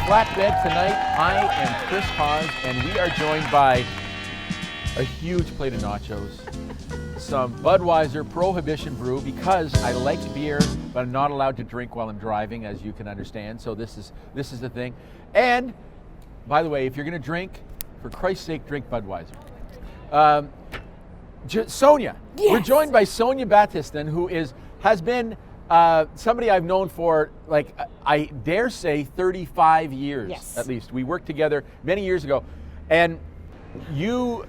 Flatbed tonight. I am Chris Hawes, and we are joined by a huge plate of nachos, some Budweiser Prohibition Brew, because I like beer, but I'm not allowed to drink while I'm driving, as you can understand. So this is the thing. And by the way, if you're going to drink, for Christ's sake, drink Budweiser. Sonia, yes. We're joined by Sonia Battistin, who has been somebody I've known for, like, I dare say 35 years, yes. At least. We worked together many years ago, and you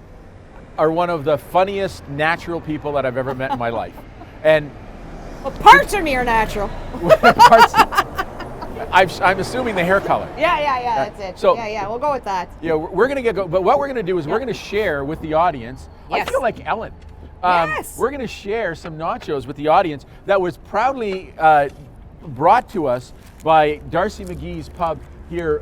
are one of the funniest natural people that I've ever met in my life. And well, parts of me are natural. I'm assuming the hair color. Yeah, that's it. So, we'll go with that. Yeah, we're going to go, but what we're going to do is we're going to share with the audience. Yes. I feel like Ellen. Yes. We're going to share some nachos with the audience that was proudly brought to us by Darcy McGee's Pub here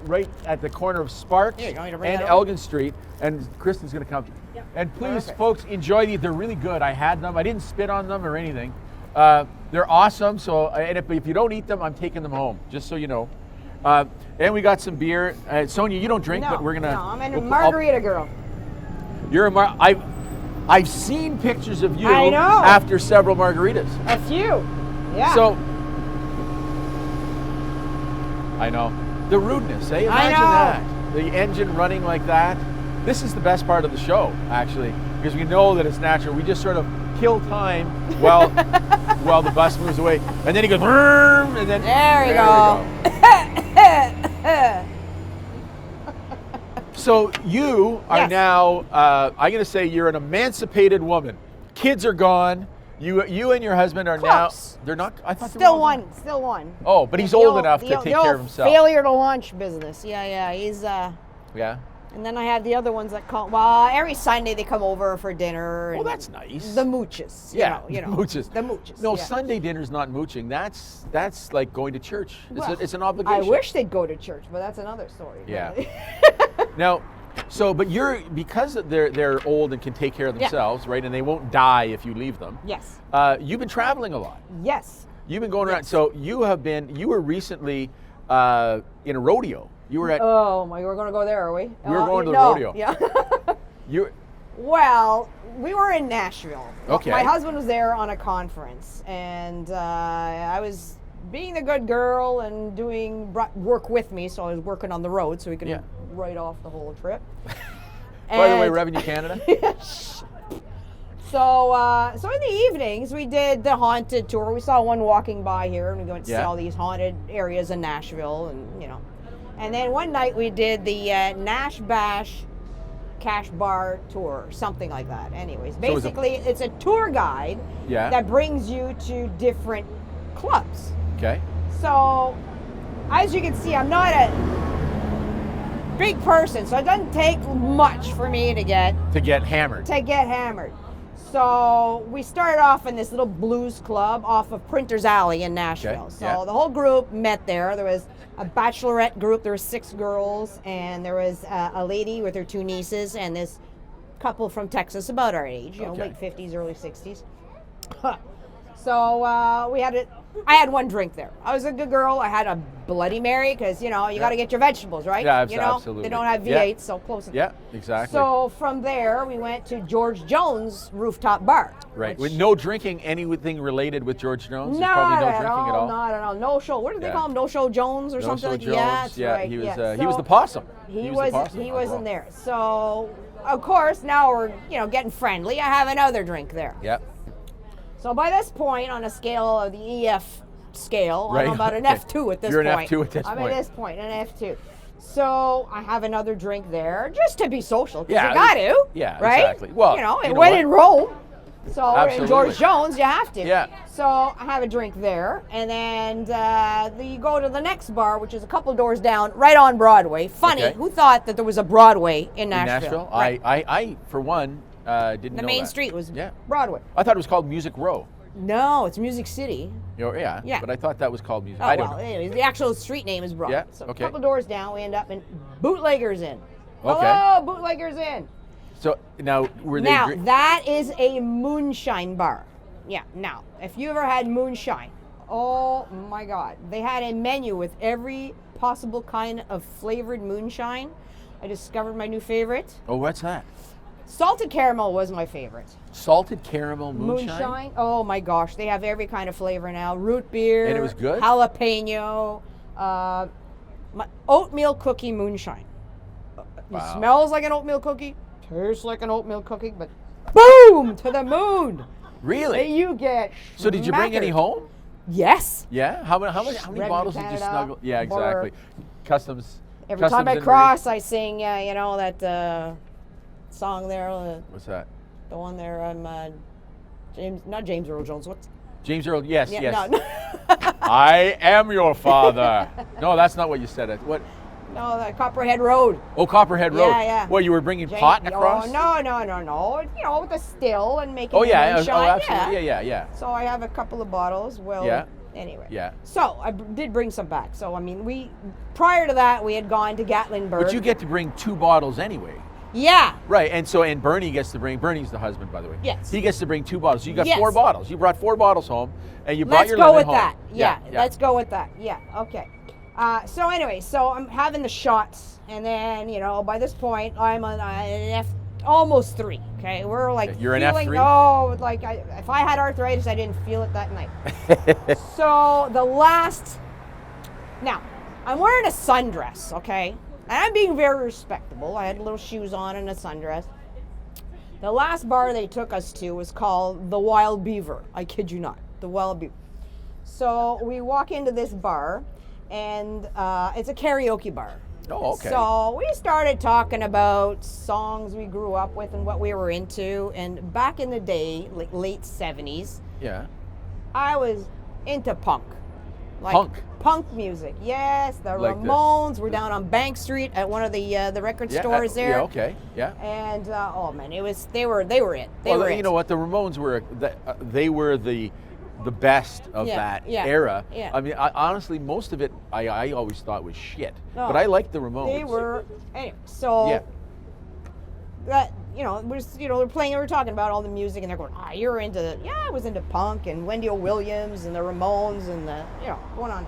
right at the corner of Sparks and Elgin Street. And Kristen's going to come. Yep. And please, Perfect. folks, enjoy these. They're really good. I had them. I didn't spit on them or anything. They're awesome. So, and if you don't eat them, I'm taking them home, just so you know. And we got some beer. Sonia, you don't drink, but we're gonna. No, I'm a margarita girl. You're I've seen pictures of you I know. after several margaritas. A few. Yeah. So I know the rudeness. Eh? Imagine that. The engine running like that. This is the best part of the show, actually, because we know that it's natural. We just sort of kill time while the bus moves away, and then he goes, and then there you go. So you are now, I'm going to say you're an emancipated woman. Kids are gone. You and your husband are Close. now, they're not, I thought Still one. Oh, but he's old enough to take care of himself. Failure to launch business. Yeah, he's, Yeah. And then I have the other ones that come, well, every Sunday they come over for dinner. Well, that's nice. The mooches. You know. Mooches. The mooches. No, yeah. Sunday dinner's not mooching. That's like going to church. Well, it's an obligation. I wish they'd go to church, but that's another story. Yeah. Now, but because they're old and can take care of themselves, right? And they won't die if you leave them. Yes. You've been traveling a lot. Yes. You've been going around. So you were recently in a rodeo. You were at. Oh my! We're going to go there, are we? We were going to the rodeo. Yeah. Well, we were in Nashville. Okay. My husband was there on a conference, and I was being the good girl and doing work with me, so I was working on the road, so we could write off the whole trip. By the way, Revenue Canada. So in the evenings, we did the haunted tour. We saw one walking by here, and we went to see all these haunted areas in Nashville, and you know. And then one night we did the Nash Bash Cash Bar Tour, something like that. Anyways, basically it's a tour guide that brings you to different clubs. Okay. So, as you can see, I'm not a big person, so it doesn't take much for me to get hammered. So we started off in this little blues club off of Printer's Alley in Nashville. Okay. So the whole group met there. There was a bachelorette group. There were 6 girls, and there was a lady with her 2 nieces, and this couple from Texas, about our age, late 50s, early 60s. So I had one drink there. I was a good girl. I had a Bloody Mary because, you got to get your vegetables, right? Yeah, absolutely. They don't have V8, so close enough. Yeah, exactly. So from there, we went to George Jones' rooftop bar. Right. With no drinking anything related with George Jones? Not probably no at drinking all, at all? Not at all. No show. What did they call him? No Show Jones or something? No Show Jones. Yeah, that's right. He was So he was the possum. He wasn't there. So, of course, now we're, getting friendly. I have another drink there. Yep. So by this point, on a scale of the EF scale, right. I'm about an F2 at this point. You're an F2 at this point. I'm at this point, an F2. So I have another drink there, just to be social, because Yeah, you got to. Yeah, right? exactly. Well, it went in Rome. So Absolutely. in George Jones, you have to. Yeah. So I have a drink there, and then you go to the next bar, which is a couple doors down, right on Broadway. Funny, who thought that there was a Broadway in Nashville? Right. I for one, didn't know the main that. street was Broadway. I thought it was called Music Row. No, it's Music City. Yeah, but I thought that was called Music. Oh, I don't know. Anyways, the actual street name is Broadway. Yeah, so okay. a couple doors down, we end up in Bootleggers Inn. Okay. Hello, Bootleggers Inn. So now were they? Now that is a moonshine bar. Yeah. Now, if you ever had moonshine, oh my God, they had a menu with every possible kind of flavored moonshine. I discovered my new favorite. Oh, what's that? Salted caramel was my favorite. Salted caramel moonshine? Oh my gosh, they have every kind of flavor now. Root beer. And it was good? Jalapeno. Oatmeal cookie moonshine. Wow. It smells like an oatmeal cookie. Tastes like an oatmeal cookie, but boom, to the moon. Really? You get So did you bring any home? Yes. Yeah? How many Red bottles did you Canada, snuggle? Yeah, exactly. Customs. Every time I and cross, I sing, that song there. What's that? The one there, not James Earl Jones. What's James Earl, yes, yeah, yes. No. I am your father. No, that's not what you said. What? No, the Copperhead Road. Oh, Copperhead Road. Yeah. Well, you were bringing pot across? Oh, no. With the still and making moonshine. Absolutely. Yeah. So I have a couple of bottles. Well, yeah. Anyway. Yeah. So I did bring some back. So, I mean, prior to that, we had gone to Gatlinburg. But you get to bring 2 bottles anyway. Yeah. Right, and Bernie gets to bring, Bernie's the husband, by the way. Yes. He gets to bring 2 bottles. So you got Yes. 4 bottles. You brought 4 bottles home, and you brought your Let's go lemon with home. that. Yeah, let's go with that. Yeah, okay. So anyway, I'm having the shots, and then, by this point, I'm on an almost 3, okay? We're like You're an feeling, F3? no, like if I had arthritis, I didn't feel it that night. So now, I'm wearing a sundress, okay? And I'm being very respectable. I had little shoes on and a sundress. The last bar they took us to was called the Wild Beaver. I kid you not, the Wild Beaver. So we walk into this bar, and it's a karaoke bar. Oh, okay. So we started talking about songs we grew up with and what we were into. And back in the day, like late 70s, Yeah. I was into punk. Punk music, yes. The Like Ramones were down on Bank Street at one of the record stores there. Yeah, okay, yeah. And oh man, they were it. They were You know what? The Ramones were they were the best of that era. Yeah. I mean, honestly, most of it I always thought was shit. No, but I liked the Ramones. They were anyway. So that we're playing. We were talking about all the music, and they're going, you're into I was into punk and Wendy O. Williams and the Ramones and the going on.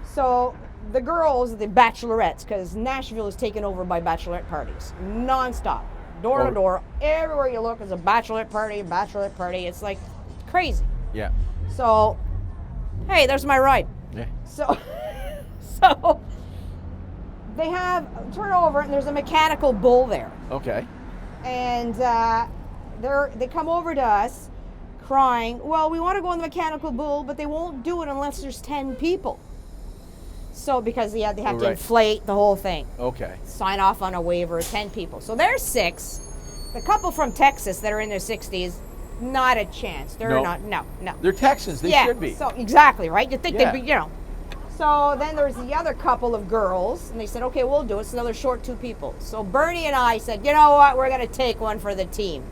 So the girls, the bachelorettes, because Nashville is taken over by bachelorette parties nonstop, door to door, everywhere you look is a bachelorette party. It's like crazy. Yeah. So, hey, there's my ride. Yeah. So they turn over and there's a mechanical bull there. Okay. And they come over to us crying, well, we want to go on the mechanical bull, but they won't do it unless there's 10 people. So because they have to inflate the whole thing. Okay. Sign off on a waiver of 10 people. So there's 6. The couple from Texas that are in their 60s, not a chance. They're not. No. They're Texans. They should be. So exactly, right? You think they'd be, So then there's the other couple of girls, and they said, okay, we'll do it. So now they're short 2 people. So Bernie and I said, you know what? We're going to take one for the team.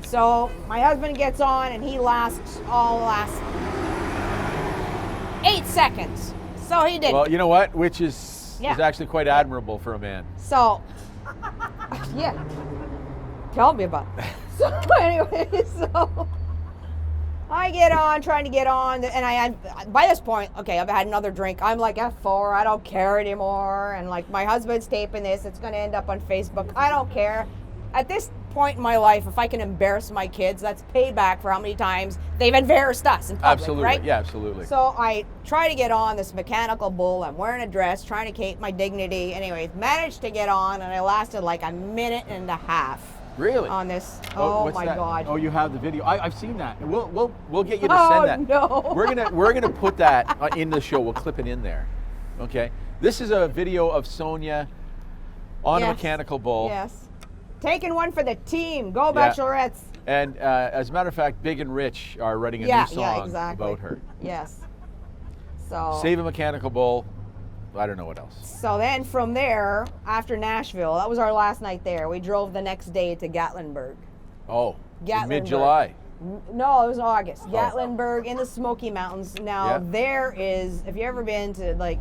So my husband gets on, and he lasts 8 seconds. So he did. Well, you know what? Which is actually quite admirable for a man. So, yeah. Tell me about it. So anyway, I get on, trying to get on, and I had, by this point, okay, I've had another drink. I'm like F4, I don't care anymore. And like my husband's taping this, it's going to end up on Facebook. I don't care. At this point in my life, if I can embarrass my kids, that's payback for how many times they've embarrassed us in public, absolutely, right? Yeah, absolutely. So I try to get on this mechanical bull. I'm wearing a dress, trying to keep my dignity. Anyway, managed to get on, and I lasted like a minute and a half. Really? On this. Oh my God. Oh, you have the video. I've seen that. We'll get you to send that. No. We're gonna put that in the show. We'll clip it in there. Okay. This is a video of Sonia on a mechanical bull. Yes. Taking one for the team. Go Bachelorettes. And as a matter of fact, Big and Rich are writing a new song about her. Yes. So. Save a mechanical bull. I don't know what else. So then from there, after Nashville, that was our last night there. We drove the next day to Gatlinburg. Oh, Gatlinburg. mid-July. No, it was August. Gatlinburg in the Smoky Mountains. Now there is, have you ever been to like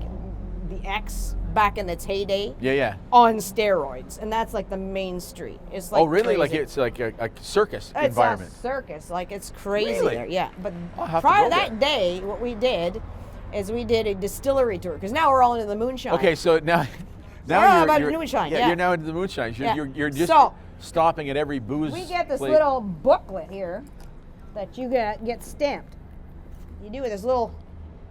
the X back in its heyday? Yeah. On steroids, and that's like the main street. It's like really? crazy. Like it's like a circus environment. It's a circus. Like it's crazy Really? there. Yeah, but I'll have to prior go to that day, what we did is we did a distillery tour because now we're all into the moonshine. Okay, so now we're about moonshine. Yeah, you're now into the moonshine. You're just So, stopping at every booze. we get this place. little booklet here that you get stamped. You do this little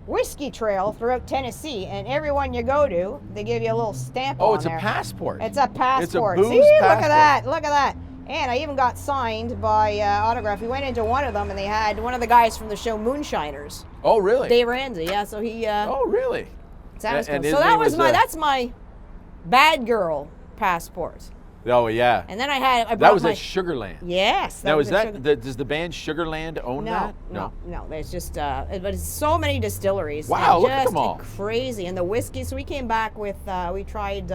whiskey trail throughout Tennessee, and everyone you go to, they give you a little stamp on Oh, it's there. a passport. It's a passport. It's a booze See, passport. look at that. Look at that. And I even got signed by autograph. We went into one of them, and they had one of the guys from the show Moonshiners, Oh, really? Dave Ramsey. Yeah, so he. Oh, really? That was And cool. his So that name was was, that's my bad girl passport. Oh, yeah. And then I That brought was my. at Sugarland. Yes. Now, is at that Sugar- does the band Sugarland own No, that? no. There's just, but it's so many distilleries. Wow, and look at just them all. Crazy. And the whiskey. So we came back with, we tried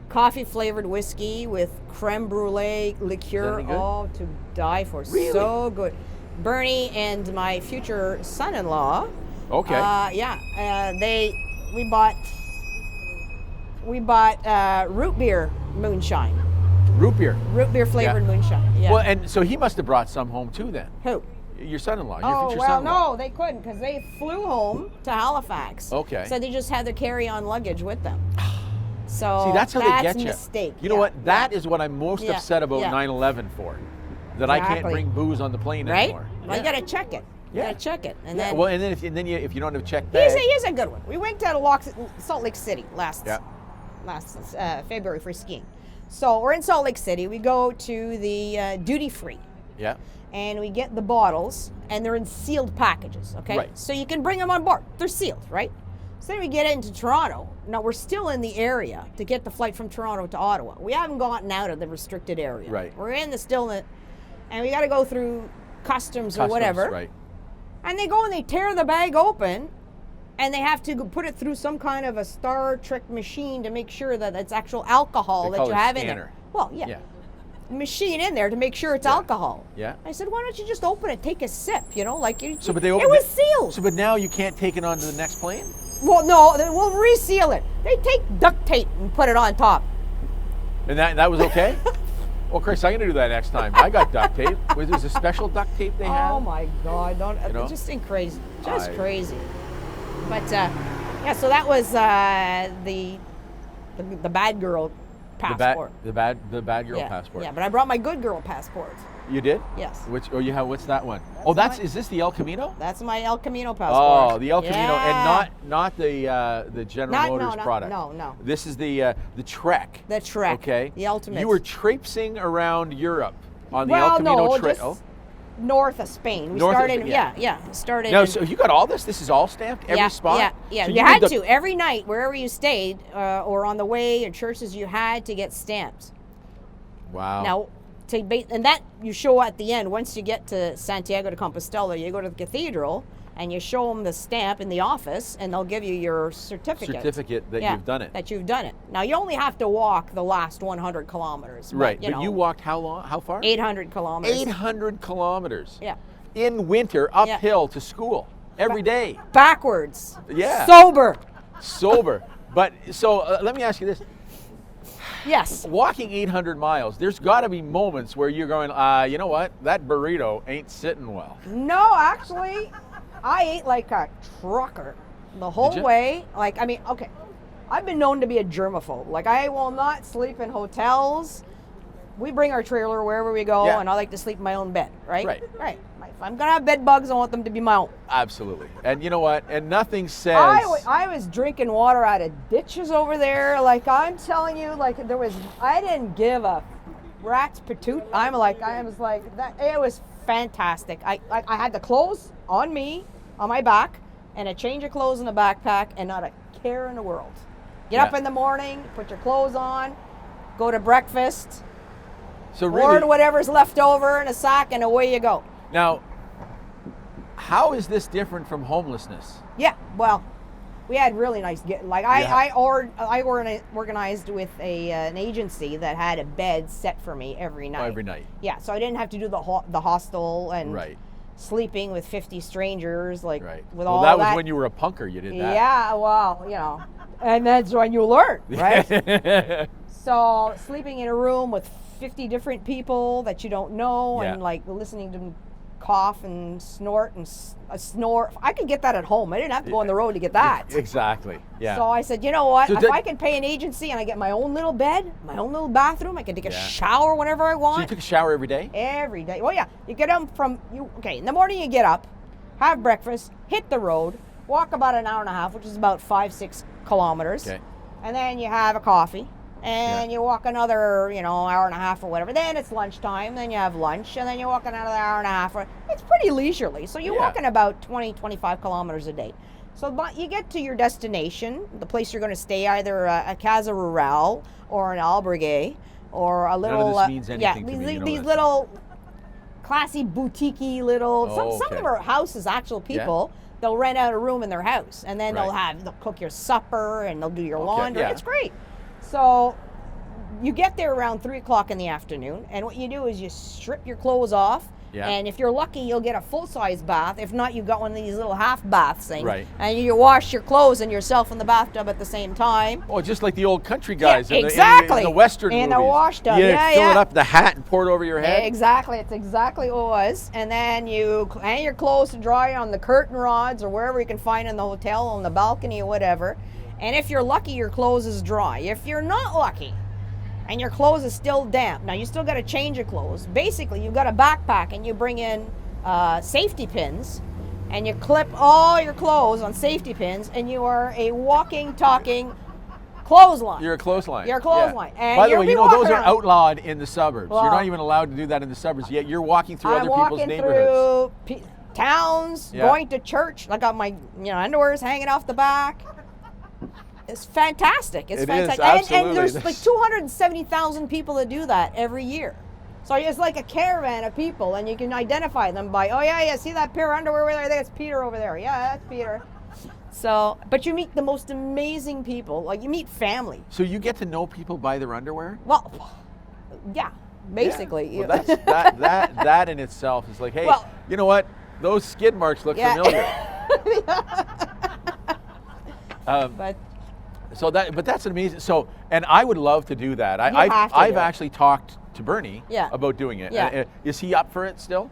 coffee flavored whiskey with creme brulee liqueur. any good? Oh, to die for. Really? So good. Bernie and my future son-in-law. Okay. We bought root beer moonshine. Root beer. Root beer flavored moonshine. Yeah. Well, and so he must have brought some home too then. Who? Your son-in-law, your Oh, future well, son-in-law. no, they couldn't because they flew home to Halifax. Okay. So they just had their carry-on luggage with them. So See, that's how they get a you. mistake. You know what? That is what I'm most Yeah, upset about yeah. 9/11 for. That I can't Exactly. bring booze on the plane Right? anymore. Well, you got to check it. You Yeah. got to check it. And Yeah, then well, and then if you don't have a check here's bag. a good one. We went to Salt Lake City last February for skiing. So we're in Salt Lake City. We go to the duty free. Yeah. And we get the bottles, and they're in sealed packages, okay? Right. So you can bring them on board. They're sealed, right? So then we get into Toronto. Now, we're still in the area to get the flight from Toronto to Ottawa. We haven't gotten out of the restricted area. Right. We're in and we got to go through customs or whatever. Right. And they go and they tear the bag open, and they have to put it through some kind of a Star Trek machine to make sure that it's actual alcohol They that call you it a have in scanner. it. Well, yeah. Yeah. Machine in there to make sure it's Yeah. alcohol. Yeah. I said, why don't you just open it, take a sip, like you. So, but they it opened was sealed. So, but now you can't take it on to the next plane. Well, no, we'll reseal it. They take duct tape and put it on top. And that was okay. Well, Chris, I'm gonna do that next time. I got duct tape. There's a special duct tape they have. Oh my God! Don't know? just crazy, crazy. But yeah, so that was the bad girl passport. The bad girl Yeah, passport. Yeah, but I brought my good girl passport. You did? Yes. What's that one? That's Is this the El Camino? That's my El Camino passport. Oh, the El Camino, Yeah. and not the General Motors product. No. This is the Trek. The Trek. Okay. The ultimate. You were traipsing around Europe on the well, El Camino no, Trail. just north of Spain. We North of started. Spain, yeah. Yeah. Started. Now, in- so you got all this? This is all stamped? Every spot? Yeah. So you did had the- to every night wherever you stayed or on the way in churches. You had to get stamps. Wow. Now, and that you show at the end. Once you get to Santiago de Compostela, you go to the cathedral and you show them the stamp in the office, and they'll give you your certificate. That you've done it. That you've done it. Now you only have to walk the last 100 kilometers. Right. But you walked how long? How far? 800 kilometers. 800 kilometers. Yeah. In winter, uphill to school every day. Backwards. Yeah. Sober. But so let me ask you this. Yes. Walking 800 miles, there's got to be moments where you're going, you know what? That burrito ain't sitting well. No, actually, I ate like a trucker the whole Did you? way. Okay. I've been known to be a germaphobe. Like, I will not sleep in hotels. We bring our trailer wherever we go, Yeah. and I like to sleep in my own bed, right? Right. If I'm going to have bed bugs, I want them to be my own. Absolutely. And you know what? And nothing says. I was drinking water out of ditches over there. Like, I'm telling you, I didn't give a rat's patoot. I was like, that. It was fantastic. I had the clothes on me, on my back, and a change of clothes in the backpack, and not a care in the world. Get up in the morning, put your clothes on, go to breakfast, so hoard whatever's left over in a sack, and away you go. Now, how is this different from homelessness? Yeah, well, we had really nice. I organized with an agency that had a bed set for me every night. Oh, every night. Yeah, so I didn't have to do the hostel and Right. sleeping with 50 strangers. Right. With Well, all that was when you were a punker. You did that. Yeah, well, and that's when you learn, right? So sleeping in a room with 50 different people that you don't know, Yeah. and listening to cough and snort and snore. I could get that at home. I didn't have to go on the road to get that. Exactly. Yeah. So I said, you know what? So if I can pay an agency and I get my own little bed, my own little bathroom, I can take a shower whenever I want. So you took a shower every day? Every day. Well, yeah. You get up in the morning you get up, have breakfast, hit the road, walk about an hour and a half, which is about 5-6 kilometers. Okay. And then you have a coffee. And you walk another, hour and a half or whatever. Then it's lunchtime. Then you have lunch. And then you walk another hour and a half. It's pretty leisurely. So you're walking about 20, 25 kilometers a day. So you get to your destination, the place you're going to stay, either a Casa Rural or an albergue or a little... None of this means anything to me, these little classy, boutique-y little... Some of them are houses, actual people. Yeah. They'll rent out a room in their house. And then they'll cook your supper and they'll do your laundry. Yeah. It's great. So you get there around 3 o'clock in the afternoon, and what you do is you strip your clothes off, and if you're lucky, you'll get a full-size bath. If not, you've got one of these little half bath things, and you wash your clothes and yourself in the bathtub at the same time. Oh, just like the old country guys in the Western movies. In the wash tub, fill it up in the hat and pour it over your head. Exactly, it's exactly what it was. And then you hang your clothes to dry on the curtain rods or wherever you can find in the hotel, on the balcony or whatever. And if you're lucky, your clothes is dry. If you're not lucky and your clothes is still damp, now you still got to change your clothes. Basically, you've got a backpack and you bring in safety pins and you clip all your clothes on safety pins, and you are a walking, talking clothesline. You're a clothesline. You're a clothesline. Yeah. And by the way, those are outlawed in the suburbs. Well, you're not even allowed to do that in the suburbs, yet you're walking through other people's neighborhoods. Towns, going to church. I got my underwears hanging off the back. It's fantastic. It's fantastic. And there's like 270,000 people that do that every year. So it's like a caravan of people, and you can identify them by, see that pair of underwear over there? I think it's Peter over there. Yeah, that's Peter. So, but you meet the most amazing people. Like, you meet family. So you get to know people by their underwear? Well, yeah, basically. Yeah. Well, that in itself is like, hey, you know what? Those skid marks look familiar. But that's amazing. So, and I would love to do that. I've actually talked to Bernie about doing it. Yeah. Is he up for it still?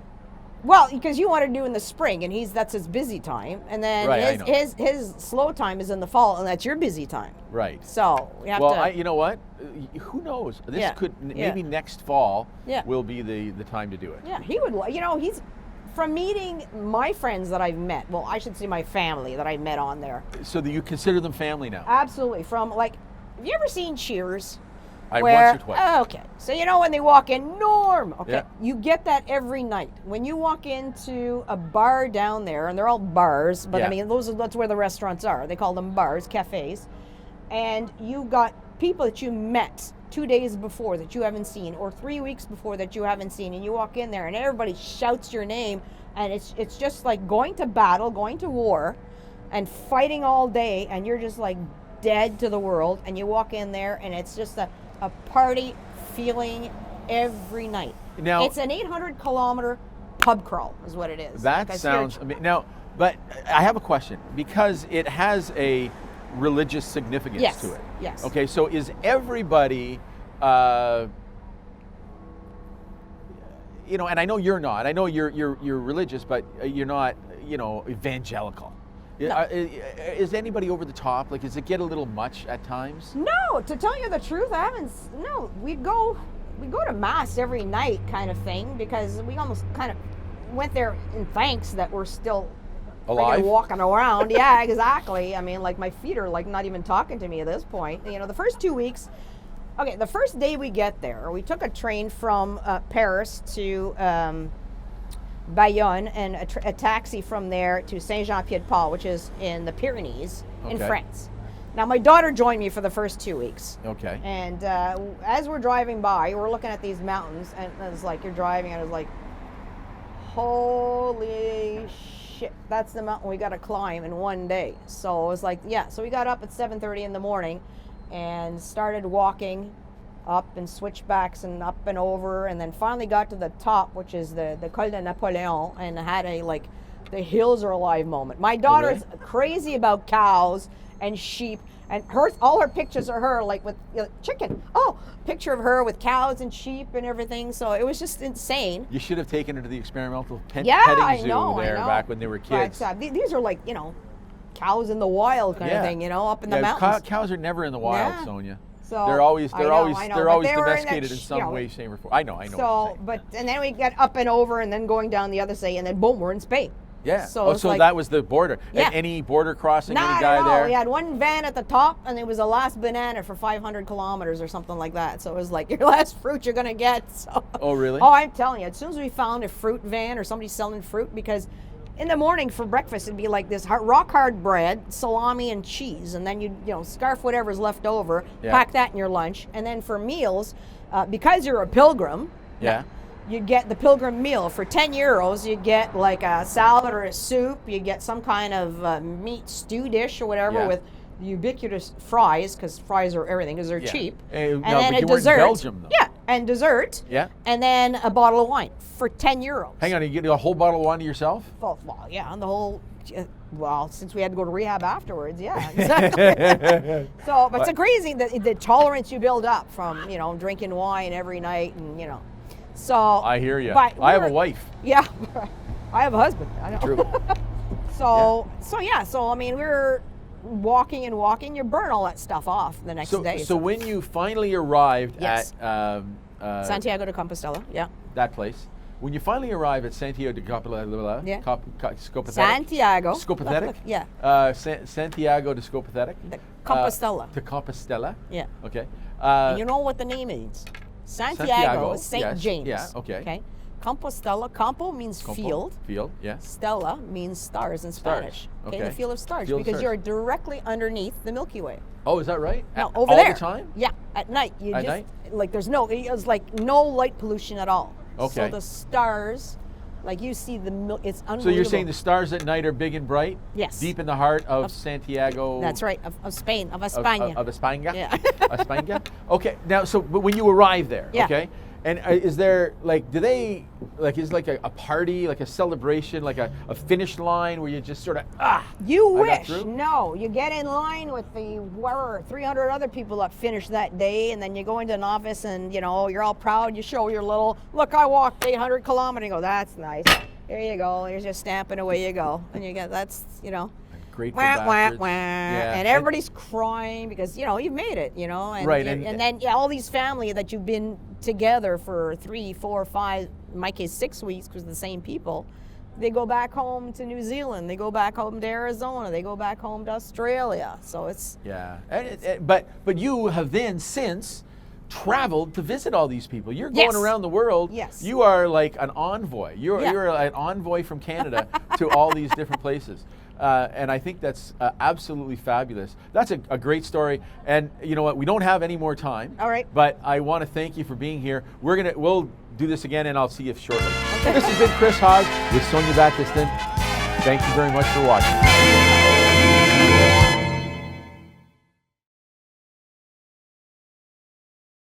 Well, because you want to do in the spring, and that's his busy time, and then his slow time is in the fall, and that's your busy time. Right. So we have to. You know what? Who knows? This could maybe next fall will be the time to do it. Yeah, he would. He's. From meeting my friends that I've met, well, I should say my family that I met on there. So that you consider them family now? Absolutely. Have you ever seen Cheers? Once or twice. Okay. So when they walk in, Norm. Okay. You get that every night. When you walk into a bar down there, and they're all bars, but I mean, that's where the restaurants are. They call them bars, cafes. And you got people that you met 2 days before that you haven't seen, or 3 weeks before that you haven't seen, and you walk in there and everybody shouts your name, and it's just like going to battle, going to war, and fighting all day, and you're just like dead to the world, and you walk in there and it's just a party feeling every night. Now, it's an 800-kilometer pub crawl is what it is. That sounds amazing. Now, but I have a question, because it has a religious significance to it. Yes. Okay, so is everybody, and I know you're not. I know you're religious, but you're not, evangelical. No. Is anybody over the top? Like, does it get a little much at times? No, to tell you the truth, I haven't. No, we go to mass every night, kind of thing, because we almost kind of went there in thanks that we're still alive, walking around. Yeah, exactly. I mean, like, my feet are like not even talking to me at this point. The first 2 weeks. Okay, the first day we get there, we took a train from Paris to Bayonne, and a taxi from there to Saint-Jean-Pied-de-Port, which is in the Pyrenees in France. Now, my daughter joined me for the first 2 weeks. Okay. And as we're driving by, we're looking at these mountains, and it's like you're driving, and it's like, holy shit, that's the mountain we got to climb in one day. So it was like, so we got up at 7:30 in the morning and started walking up and switchbacks and up and over, and then finally got to the top, which is the Col de Napoleon, and had a the hills are alive moment. My daughter is crazy about cows and sheep, and all her pictures are her like with chicken. Oh, picture of her with cows and sheep and everything. So it was just insane. You should have taken her to the experimental petting I zoo know. back when they were kids. But, these are like, cows in the wild kind of thing, up in the mountains. Cows are never in the wild, Sonia. So they're always domesticated in in some way, shape, or form. I know. So, and then we get up and over, and then going down the other side, and then boom, we're in Spain. Yeah. So that was the border. Yeah. Any border crossing? Not any guy at all. there? We had one van at the top, and it was the last banana for 500 kilometers or something like that. So it was like your last fruit you're gonna get. So. Oh, really? Oh, I'm telling you. As soon as we found a fruit van or somebody selling fruit, because in the morning for breakfast it'd be like this rock hard bread, salami, and cheese, and then you'd scarf whatever's left over, pack that in your lunch, and then for meals, because you're a pilgrim. Yeah. You get the pilgrim meal for €10. You get like a salad or a soup. You get some kind of meat stew dish or whatever with ubiquitous fries, because fries are everything because they're cheap. And then a dessert. Belgium, though. Yeah, and dessert. Yeah. And then a bottle of wine for €10. Hang on, you get a whole bottle of wine to yourself? Well, yeah, and the whole. Well, since we had to go to rehab afterwards, yeah. Exactly. So, but it's crazy the tolerance you build up from drinking wine every night, and So I hear you. I have a wife. Yeah, I have a husband. I know. True. So I mean, we're walking and walking. You burn all that stuff off the next day. So when you finally arrived at Santiago de Compostela, that place, when you finally arrive at Santiago de Compostela, Santiago. Scopathetic? Yeah. Santiago de Scopathetic. Compostela. To Compostela. Yeah. Okay. And you know what the name means? Santiago is St. James. Yeah, okay. Okay. Compostela, Campo means field. Field, yeah. Stella means stars in Spanish. Okay. The field of stars, because you're directly underneath the Milky Way. Oh, is that right? Now, over all there. The time? Yeah, at night. There's it's like no light pollution at all. Okay. So the stars, like you see it's unbelievable. So you're saying the stars at night are big and bright? Yes. Deep in the heart of Santiago. That's right, of Spain, of España. Of España? Yeah. España? Okay, now, but when you arrive there, okay? And is there, is it like a party, like a celebration, like a finish line where you just sort of, You wish. No, you get in line with the 300 other people that finished that day, and then you go into an office and, you're all proud. You show your little, look, I walked 800 kilometers. You go, that's nice. There you go. You're just stamping away you go. And you get, Grateful bastards. And everybody's crying because you've made it, and right, and then all these family that you've been together for 3, 4, 5, in my case 6 weeks, because the same people, they go back home to New Zealand, they go back home to Arizona, they go back home to Australia. So it's but you have then since traveled to visit all these people. You're going around the world. Yes. You are like an envoy. You're an envoy from Canada to all these different places. And I think that's absolutely fabulous. That's a great story. And you know what? We don't have any more time. All right. But I want to thank you for being here. We'll do this again, and I'll see you shortly. Okay. This has been Chris Haas with Sonia Battistin. Thank you very much for watching.